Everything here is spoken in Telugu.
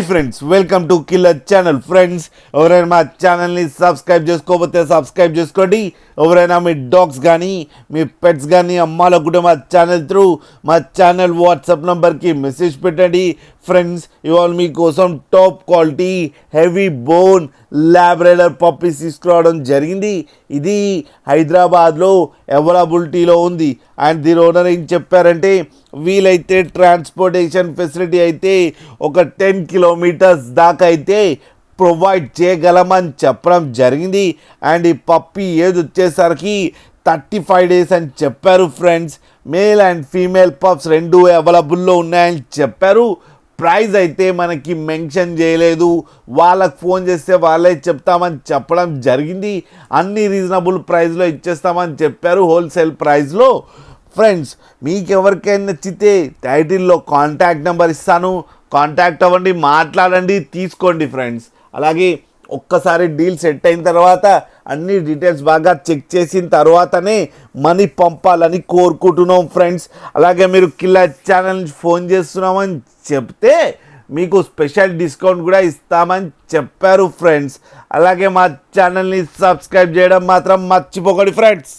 Friends welcome to killer channel. Friends ఎవరైనా మా ఛానల్ని సబ్స్క్రైబ్ చేసుకోకపోతే సబ్స్క్రైబ్ చేసుకోండి. ఎవరైనా మీ డాగ్స్ కానీ మీ పెట్స్ కానీ అమ్మాలనుకుంటే మా ఛానల్ త్రూ మా ఛానల్ వాట్సాప్ నెంబర్కి మెసేజ్ పెట్టండి. ఫ్రెండ్స్ ఇవాళ మీకోసం top quality heavy bone Labrador puppies తీసుకురావడం జరిగింది. ఇది హైదరాబాద్లో అవైలబిలిటీలో ఉంది. అండ్ దీని ఓనర్ ఏం చెప్పారంటే వీలైతే ట్రాన్స్పోర్టేషన్ ఫెసిలిటీ అయితే ఒక 10 కిలోమీటర్స్ దాకా అయితే ప్రొవైడ్ చేయగలమని చెప్పడం జరిగింది. అండ్ ఈ పప్పీ ఏజ్ వచ్చేసరికి 35 డేస్ అని చెప్పారు. Friends male and female pups రెండు అవైలబుల్లో ఉన్నాయని చెప్పారు. ప్రైస్ అయితే మనకి మెన్షన్ చేయలేదు. వాళ్ళకి ఫోన్ చేస్తే వాళ్ళే చెప్తామని చెప్పడం జరిగింది. అన్ని రీజనబుల్ ప్రైస్లో ఇచ్చేస్తామని చెప్పారు, హోల్సేల్ ప్రైస్లో. ఫ్రెండ్స్ మీకు ఎవరికైనా నచ్చితే టైటిల్లో కాంటాక్ట్ నెంబర్ ఇస్తాను, కాంటాక్ట్ అవ్వండి, మాట్లాడండి, తీసుకోండి. ఫ్రెండ్స్ అలాగే ఒక్కసారి డీల్ సెట్ అయిన తర్వాత అన్ని డీటెయిల్స్ బాగా చెక్ చేసిన తర్వాతనే మనీ పంపాలని కోరుకుంటున్నాం. ఫ్రెండ్స్ అలాగే మీరు కిల్లర్ ఛానల్ నుంచి ఫోన్ చేస్తున్నామని చెప్తే మీకు స్పెషల్ డిస్కౌంట్ కూడా ఇస్తామని చెప్పారు. ఫ్రెండ్స్ అలాగే మా ఛానల్ని సబ్స్క్రైబ్ చేయడం మాత్రం మర్చిపోకండి ఫ్రెండ్స్.